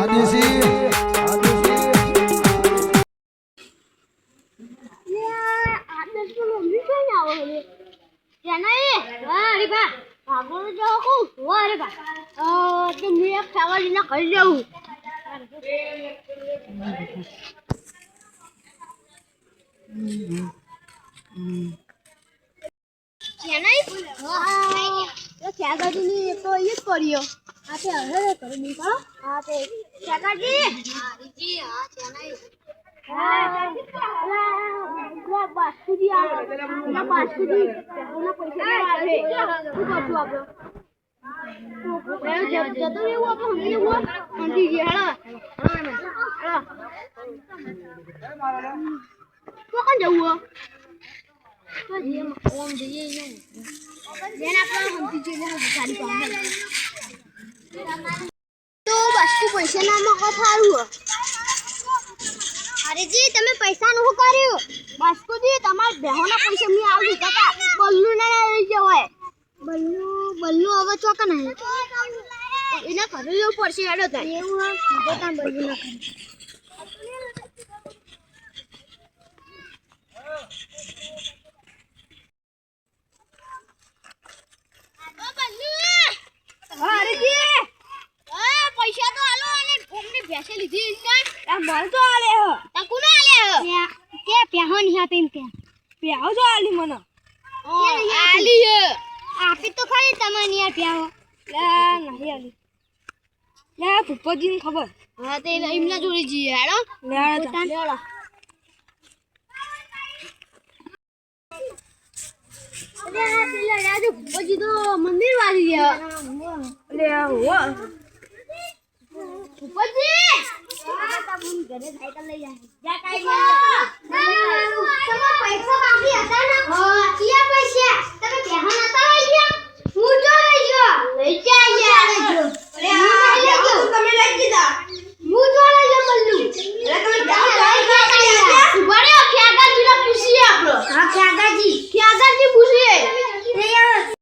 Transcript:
આદેશી અરેજી તમે પૈસા નું કર્યું બાસ્કુજી તમાર બેહોના પૈસા મી આવી કાકા બલ્લુ ના લઈ જવાય બલ્લુ હવે ચોકા નહીં એના ઘરે જવું પડશે હેડો થાય એવું હા બલ્લુ ના पैसे लीजिए इनका मल तो आले हो तकुना आले हो के प्याहो नहीं आते इनके प्याहो जो आली मनो आली है आपी तो खाली तमनी यार प्याहो ला नहीं आली ला फुप्पा जी ने खबर हां ते इमना जोड़ी जी हेड़ो लेड़ा अरे पेला राजू फुप्पा जी तो मंदिर वाली है ले हो फुप्पाजी आता मुन घरे साइकिल લઈ જાય જા કાઈ તમે પૈસા બાકી હતા ને હા કિયા પૈસા તમે બેહન હતા લઈ ગયા હું જો લઈ ગયો લઈ ગયા અરે આ તમે લઈ દીધા હું જો લઈ ગયો બલ્લુ અરે તમે ઉભા રહ્યો ખ્યાગાજી ને પૂછીએ આપણો હા ખ્યાગાજી પૂછીએ એ યાર